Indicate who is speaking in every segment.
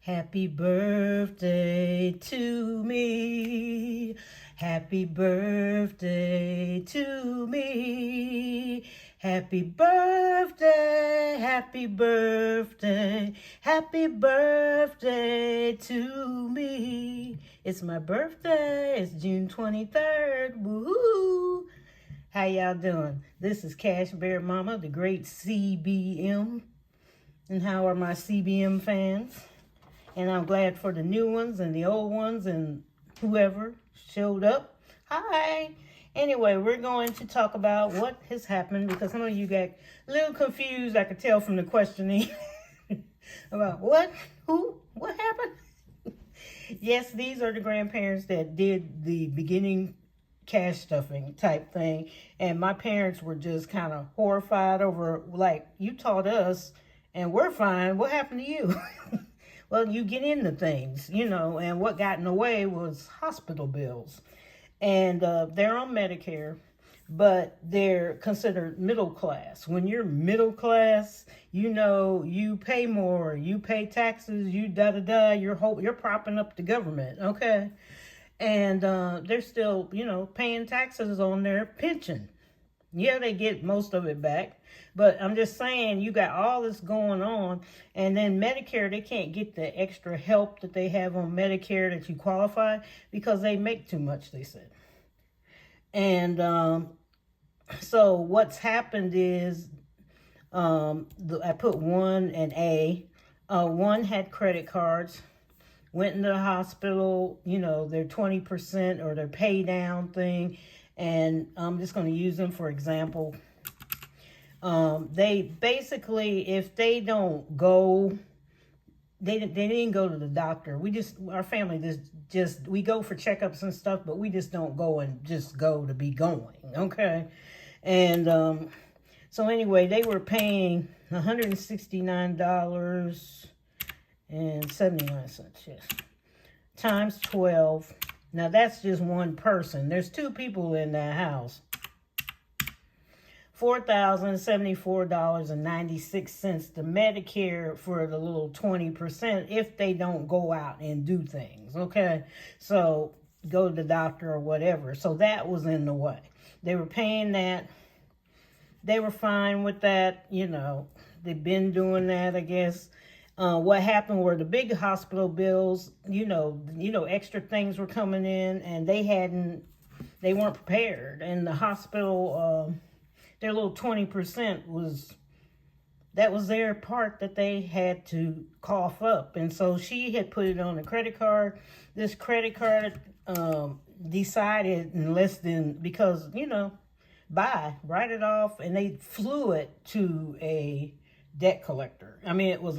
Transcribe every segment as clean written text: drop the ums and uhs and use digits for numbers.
Speaker 1: Happy birthday to me. Happy birthday to me. Happy birthday, happy birthday, happy birthday to me. It's my birthday. It's June 23rd. Woohoo! How y'all doing? This is Cash Bear Mama, the great CBM. And how are my CBM fans? And I'm glad for the new ones and the old ones and whoever showed up. Hi. Anyway, we're going to talk about what has happened because some of you got a little confused, I could tell from the questioning, about what, who, what happened? Yes, these are the grandparents that did the beginning cash stuffing type thing. And my parents were just kind of horrified over, like, you taught us and we're fine. What happened to you? Well, you get into things, you know, and what got in the way was hospital bills. And they're on Medicare, but they're considered middle class. When you're middle class, you know, you pay more, you pay taxes, you da-da-da, you're propping up the government, okay? And they're still, you know, paying taxes on their pension. Yeah, they get most of it back. But I'm just saying, you got all this going on. And then Medicare, they can't get the extra help that they have on Medicare that you qualify because they make too much, they said. And so what's happened is, I put one and A. One had credit cards, went into the hospital, you know, their 20% or their pay down thing. And I'm just going to use them for example. They basically, if they don't go, they didn't go to the doctor. Our family we go for checkups and stuff, but we just don't go and just go to be going, okay? And so anyway, they were paying $169.79, yes, times 12. Now, that's just one person. There's two people in that house. $4,074.96 to Medicare for the little 20% if they don't go out and do things, okay? So, go to the doctor or whatever. So, that was in the way. They were paying that. They were fine with that, you know. They've been doing that, I guess. What happened were the big hospital bills, you know, extra things were coming in and they weren't prepared. And the hospital, their little 20% was their part that they had to cough up. And so she had put it on a credit card. This credit card decided in less than, because, you know, write it off. And they flew it to a debt collector. I mean, it was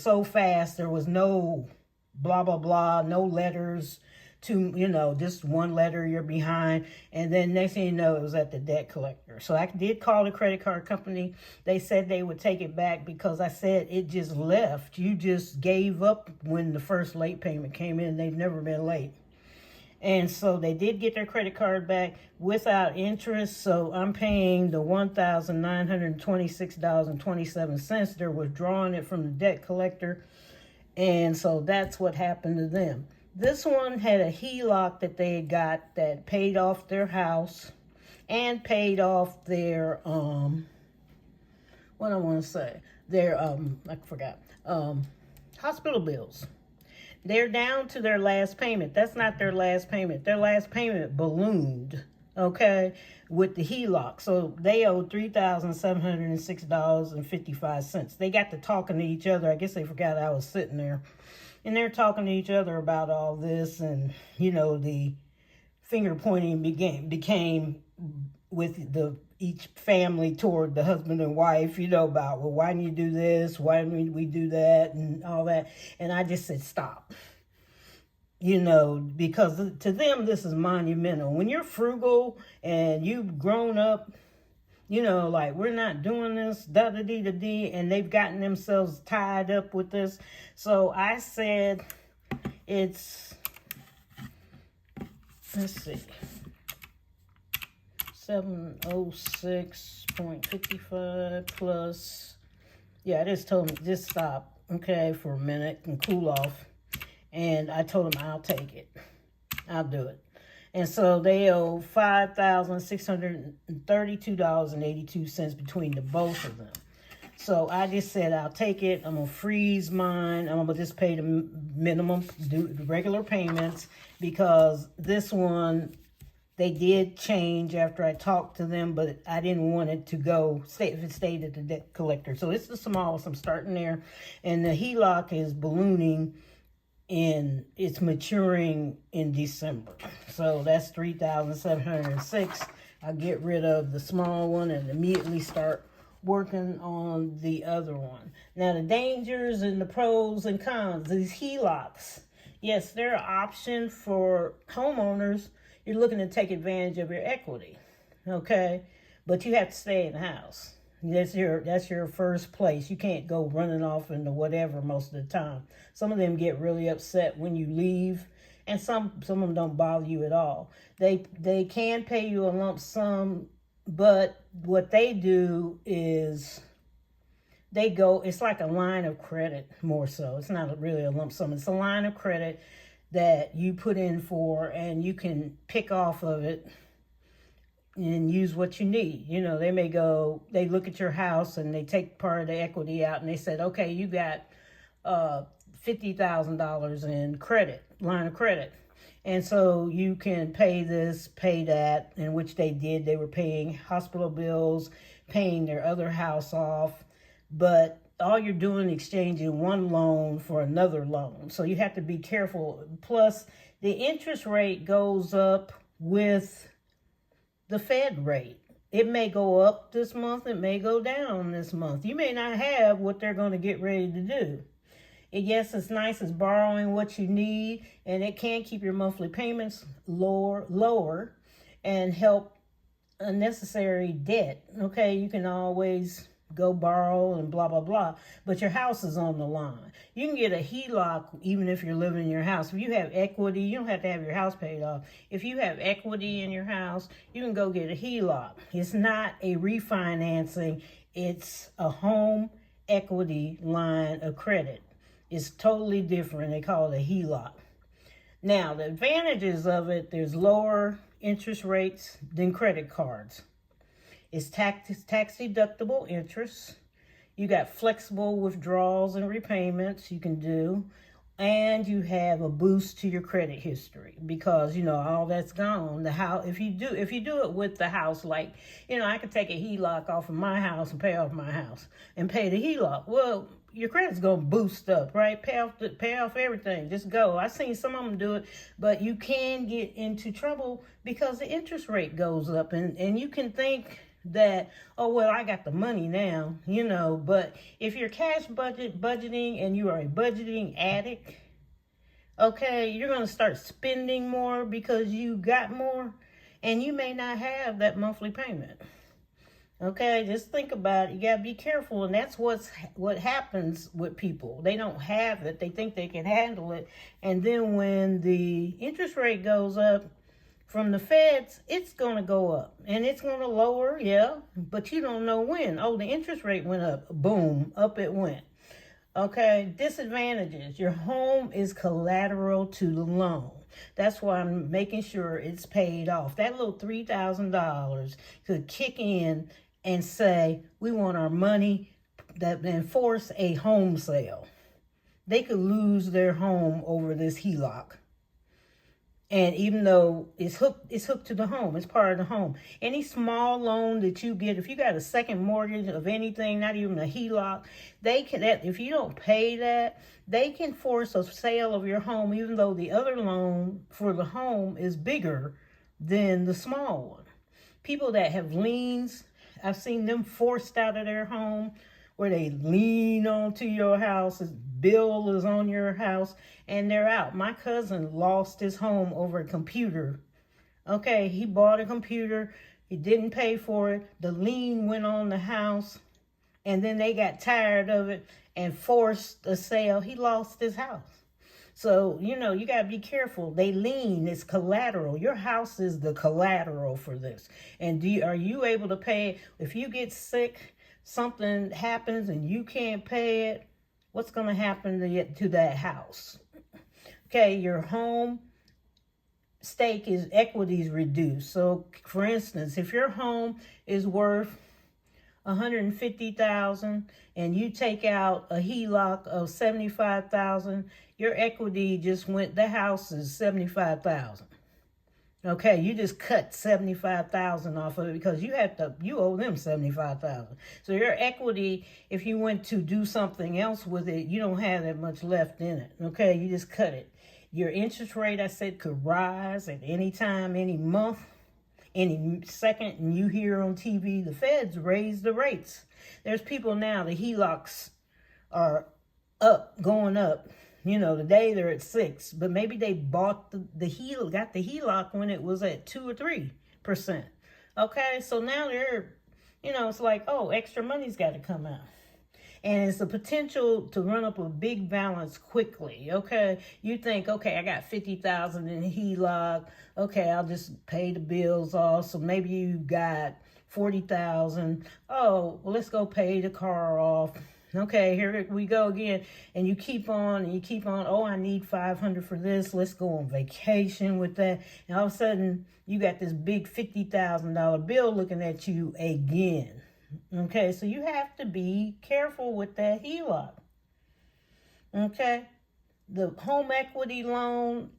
Speaker 1: so fast. There was no blah, blah, blah, no letters to, you know, just one letter, you're behind. And then next thing you know, it was at the debt collector. So I did call the credit card company. They said they would take it back because I said it just left. You just gave up when the first late payment came in. They've never been late. And so they did get their credit card back without interest. So I'm paying the $1,926.27. They're withdrawing it from the debt collector. And so that's what happened to them. This one had a HELOC that they had got that paid off their house and paid off their, hospital bills. They're down to their last payment. That's not their last payment. Their last payment ballooned, okay, with the HELOC. So they owed $3,706.55. They got to talking to each other. I guess they forgot I was sitting there. And they're talking to each other about all this. And, you know, the finger pointing became with each family toward the husband and wife, you know, about, well, why didn't you do this? Why didn't we do that? And all that. And I just said, stop. You know, because to them, this is monumental. When you're frugal and you've grown up, you know, like, we're not doing this, da-da-dee-da-dee, and they've gotten themselves tied up with this. So I said, let's see, 706.55 plus, yeah, I just told them, just stop. okay, for a minute and cool off. And I told them I'll take it. I'll do it. And so they owe $5,632.82 between the both of them. So I just said, I'll take it. I'm going to freeze mine. I'm going to just pay the minimum, do the regular payments, because this one, they did change after I talked to them, but I didn't want it to stay if it stayed at the debt collector. So it's the smallest. I'm starting there. And the HELOC is ballooning, and it's maturing in December. So that's $3,706. I'll get rid of the small one and immediately start working on the other one. Now, the dangers and the pros and cons, these HELOCs. Yes, they're an option for homeowners. You're looking to take advantage of your equity, okay? But you have to stay in the house. That's your first place. You can't go running off into whatever most of the time. Some of them get really upset when you leave, and some of them don't bother you at all. They can pay you a lump sum, but what they do is it's like a line of credit more so. It's not really a lump sum. It's a line of credit that you put in for, and you can pick off of it and use what you need. You know, they look at your house and they take part of the equity out, and they said, okay, you got $50,000 in line of credit. And so you can pay this, pay that, in which they did. They were paying hospital bills, paying their other house off, but all you're doing is exchanging one loan for another loan. So you have to be careful. Plus, the interest rate goes up with the Fed rate. It may go up this month, it may go down this month. You may not have what they're going to get ready to do. Yes, it's nice as borrowing what you need, and it can keep your monthly payments lower and help unnecessary debt. Okay, you can always go borrow and blah, blah, blah, but your house is on the line. You can get a HELOC even if you're living in your house. If you have equity, you don't have to have your house paid off. If you have equity in your house, you can go get a HELOC. It's not a refinancing. It's a home equity line of credit. It's totally different. They call it a HELOC. Now, the advantages of it, there's lower interest rates than credit cards. It's tax deductible interest. You got flexible withdrawals and repayments you can do. And you have a boost to your credit history because, you know, all that's gone. The house, if you do it with the house, like, you know, I could take a HELOC off of my house and pay off my house and pay the HELOC. Well, your credit's gonna boost up, right? Pay off everything. Just go. I've seen some of them do it, but you can get into trouble because the interest rate goes up, and you can think that, oh, well, I got the money now, you know, but if you're cash budgeting and you are a budgeting addict, okay, you're going to start spending more because you got more, and you may not have that monthly payment. Okay, just think about it. You got to be careful, and that's what happens with people. They don't have it. They think they can handle it, and then when the interest rate goes up from the feds, it's going to go up, and it's going to lower, yeah, but you don't know when. Oh, the interest rate went up. Boom, up it went. Okay, disadvantages. Your home is collateral to the loan. That's why I'm making sure it's paid off. That little $3,000 could kick in and say, we want our money, and force a home sale. They could lose their home over this HELOC. And even though it's hooked to the home, it's part of the home. Any small loan that you get, if you got a second mortgage of anything, not even a HELOC, if you don't pay that, they can force a sale of your home, even though the other loan for the home is bigger than the small one. People that have liens, I've seen them forced out of their home, where they lean onto your house, his bill is on your house, and they're out. My cousin lost his home over a computer. Okay, he bought a computer, he didn't pay for it, the lien went on the house, and then they got tired of it and forced a sale. He lost his house. So, you know, you got to be careful. They lien, it's collateral. Your house is the collateral for this. And are you able to pay it? If you get sick, something happens and you can't pay it, what's going to happen to that house? Okay, your home stake is equities reduced. So, for instance, if your home is worth $150,000 and you take out a HELOC of $75,000, your equity just went, the house is $75,000. Okay, you just cut $75,000 off of it because you owe them $75,000. So your equity, if you went to do something else with it, you don't have that much left in it. Okay, you just cut it. Your interest rate, I said, could rise at any time, any month, any second. And you hear on TV, the feds raise the rates. There's people now, the HELOCs are up, going up. You know, today they're at 6, but maybe they bought the HELOC when it was at 2 or 3%. Okay, so now they're, it's like, oh, extra money's got to come out. And it's the potential to run up a big balance quickly. Okay, you think, okay, I got $50,000 in HELOC. Okay, I'll just pay the bills off. So maybe you got $40,000. Oh, well, let's go pay the car off. Okay, here we go again. And you keep on and you keep on. Oh, I need $500 for this. Let's go on vacation with that. And all of a sudden, you got this big $50,000 bill looking at you again. Okay, so you have to be careful with that HELOC. Okay, the home equity loan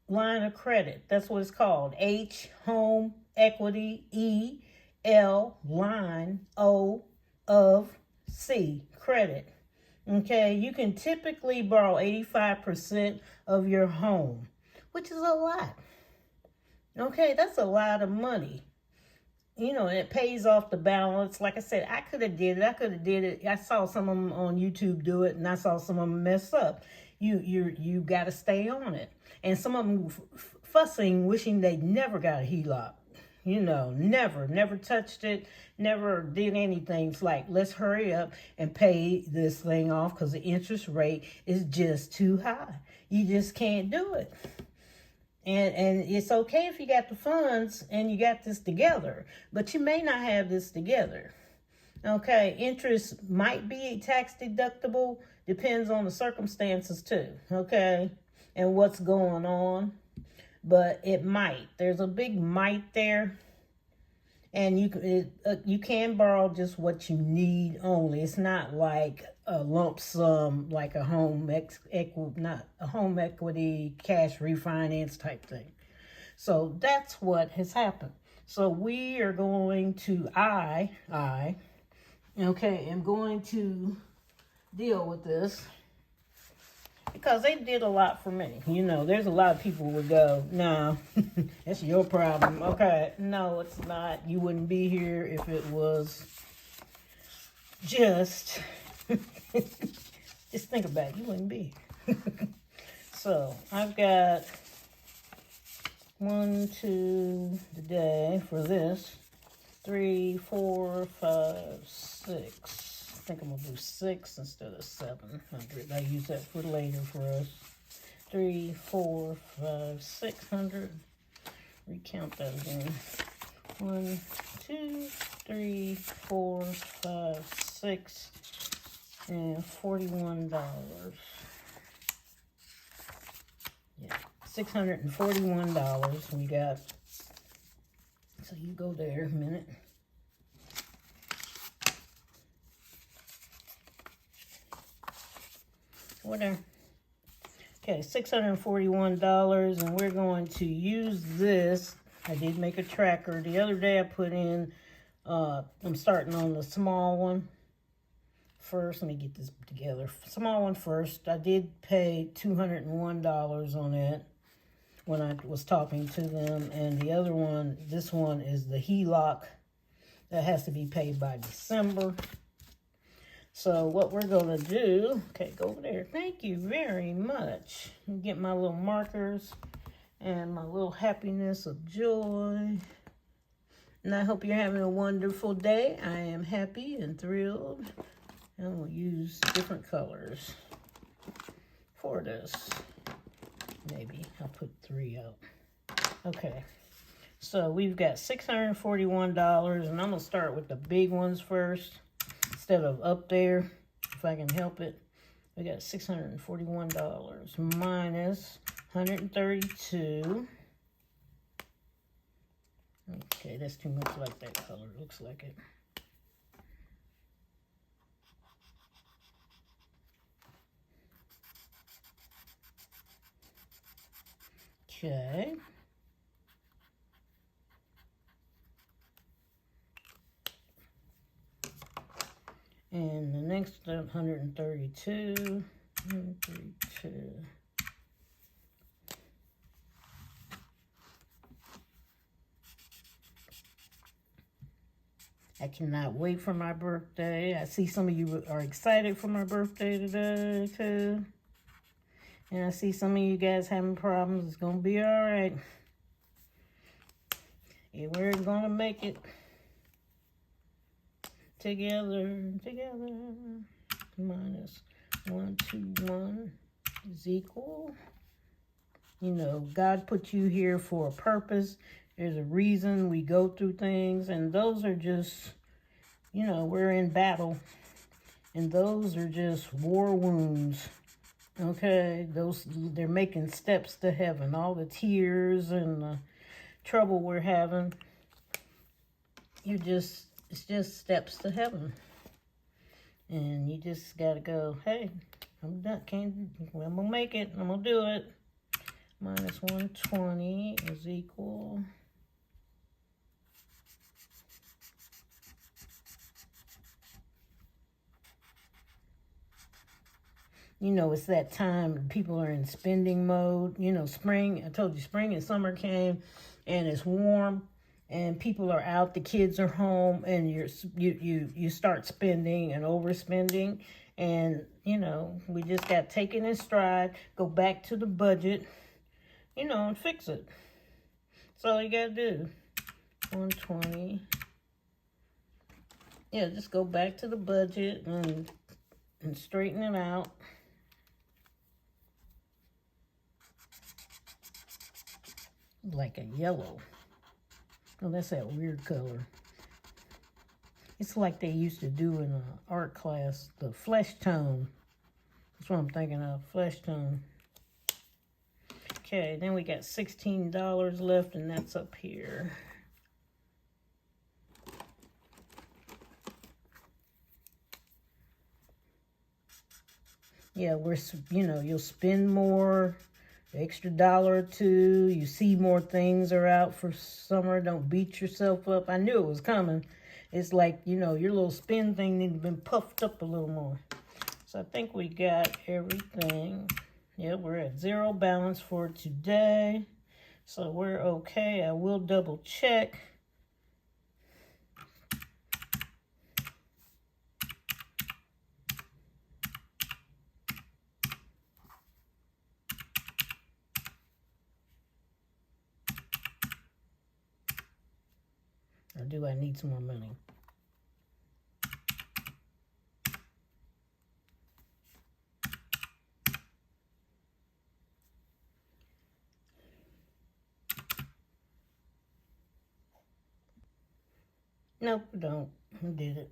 Speaker 1: line of credit, that's what it's called. H, home equity, E, L, line, O, of, C, credit. Okay, you can typically borrow 85% of your home, which is a lot. Okay, that's a lot of money. It pays off the balance. Like I said, I could have did it. I saw some of them on YouTube do it, and I saw some of them mess up. You got to stay on it. And some of them fussing, wishing they never got a HELOC. Never touched it, never did anything. It's like, let's hurry up and pay this thing off because the interest rate is just too high. You just can't do it. And it's okay if you got the funds and you got this together, but you may not have this together. Okay, interest might be tax deductible, depends on the circumstances too, okay, and what's going on, but it might. There's a big might there, and you can borrow just what you need only. It's not like a lump sum, like a home equity cash refinance type thing. So that's what has happened. So we are going to, am going to deal with this because they did a lot for me. There's a lot of people would go, no, that's your problem. Okay, no, it's not. You wouldn't be here if it was just... Just think about it. You wouldn't be. So, I've got 1, 2 today for this. 3, 4, 5, 6. I think I'm going to do 6 instead of 700. I use that for later for us. 3, 4, 5, 600. Recount that again. 1, 2, 3, 4, 5, 6. And $41. Yeah, $641 we got. So you go there a minute. Whatever. Okay, $641, and we're going to use this. I did make a tracker. The other day I put in, I'm starting on the small one. First, let me get this together. Small one first. I did pay $201 on it when I was talking to them. And the other one, this one is the HELOC that has to be paid by December. So what we're going to do, okay, go over there. Thank you very much. Get my little markers and my little happiness of joy. And I hope you're having a wonderful day. I am happy and thrilled. And we'll use different colors for this. Maybe I'll put 3 out. Okay, so we've got $641, and I'm gonna start with the big ones first instead of up there, if I can help it. We got $641 minus 132. Okay, that's too much like that color. Looks like it. Okay. And the next 132. 132. I cannot wait for my birthday. I see some of you are excited for my birthday today, too. And I see some of you guys having problems. It's going to be all right. And we're going to make it together. Minus 121 is equal. You know, God put you here for a purpose. There's a reason we go through things. And those are just, you know, we're in battle. And those are just war wounds. Okay, they're making steps to heaven. All the tears and the trouble we're having, it's just steps to heaven. And you just gotta go, hey, I'm done. I'm gonna make it. I'm gonna do it. Minus 120 is equal. You know, it's that time people are in spending mode. You know, spring, I told you spring and summer came and it's warm and people are out, the kids are home, and you start spending and overspending. And, you know, we just got taken in stride, go back to the budget, you know, and fix it. That's all you got to do. 120. Yeah, just go back to the budget and straighten it out. Like a yellow. Oh, that's that weird color. It's like they used to do in an art class, the flesh tone. That's what I'm thinking of, flesh tone. Okay, then we got $16 left, and that's up here. Yeah, you know, you'll spend more, extra dollar or two. You see more things are out for summer. Don't beat yourself up. I knew it was coming. It's like, you know, your little spend thing needs to be puffed up a little more. So I think we got everything. Yeah, we're at zero balance for today. So we're okay. I will double check. Or do I need some more money? Nope, don't. I did it.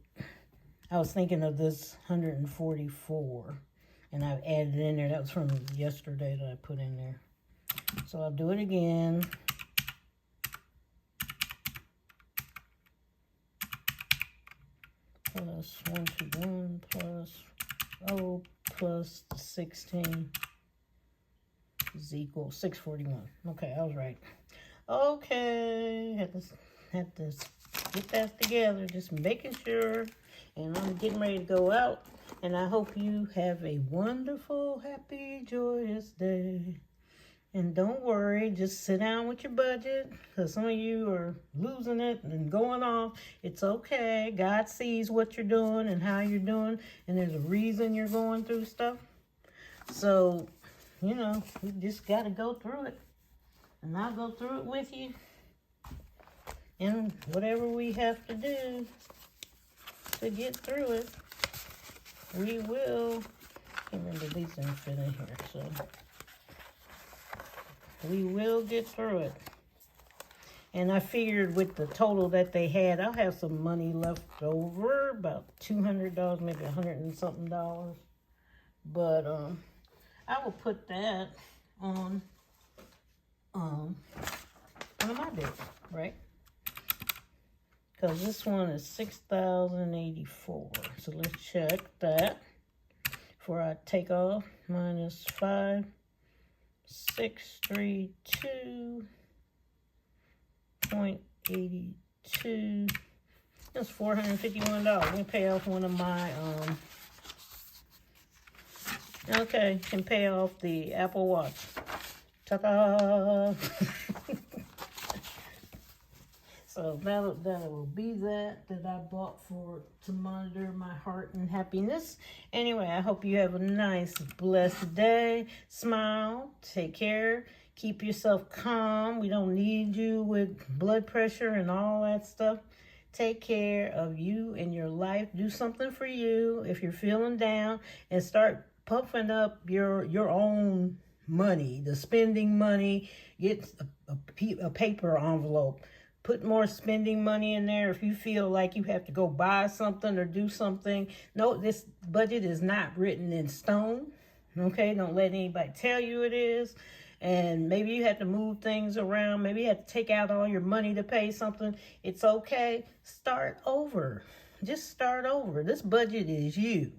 Speaker 1: I was thinking of this 144, and I've added in there. That was from yesterday that I put in there. So I'll do it again. Plus 121 plus plus 16 is equal 641. Okay, I was right. Okay, had to get that together, just making sure. And I'm getting ready to go out. And I hope you have a wonderful, happy, joyous day. And don't worry, just sit down with your budget, because some of you are losing it and going off. It's okay. God sees what you're doing and how you're doing, and there's a reason you're going through stuff. So, you know, we just got to go through it. And I'll go through it with you. And whatever we have to do to get through it, we will. I can't remember, these didn't fit in here, so we will get through it. And I figured with the total that they had, I'll have some money left over, about $200, maybe $100 and something. But I will put that on my bill, right? Because this one is $6,084. So let's check that before I take off. Minus 5,632.82. That's $451. We pay off one of my okay, can pay off the Apple Watch. Ta-da! So that will be that I bought to monitor my heart and happiness. Anyway, I hope you have a nice, blessed day. Smile, take care, keep yourself calm. We don't need you with blood pressure and all that stuff. Take care of you and your life. Do something for you if you're feeling down, and start puffing up your own money, the spending money. Get a paper envelope. Put more spending money in there if you feel like you have to go buy something or do something. No, this budget is not written in stone. Okay, don't let anybody tell you it is. And maybe you have to move things around. Maybe you have to take out all your money to pay something. It's okay. Start over. Just start over. This budget is you.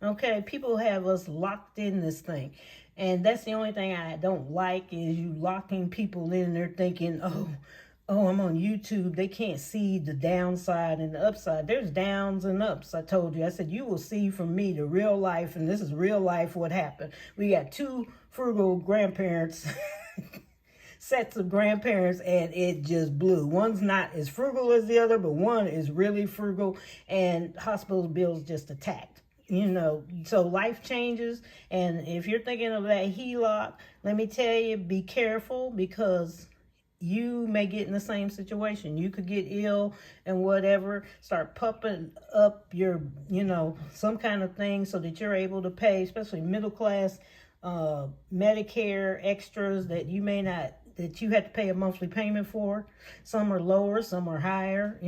Speaker 1: Okay, people have us locked in this thing. And that's the only thing I don't like, is you locking people in there thinking, oh, I'm on YouTube. They can't see the downside and the upside. There's downs and ups. I told you. I said, you will see from me the real life, and this is real life what happened. We got two frugal grandparents, sets of grandparents, and it just blew. One's not as frugal as the other, but one is really frugal, and hospital bills just attacked. So life changes, and if you're thinking of that HELOC, let me tell you, be careful, because you may get in the same situation. You could get ill and whatever. Start pumping up your, some kind of thing so that you're able to pay, especially middle class, Medicare extras that you may not, that you have to pay a monthly payment for. Some are lower, some are higher,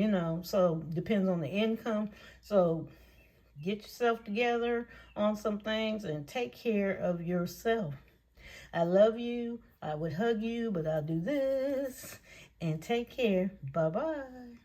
Speaker 1: so depends on the income. So get yourself together on some things and take care of yourself. I love you. I would hug you, but I'll do this. And take care. Bye-bye.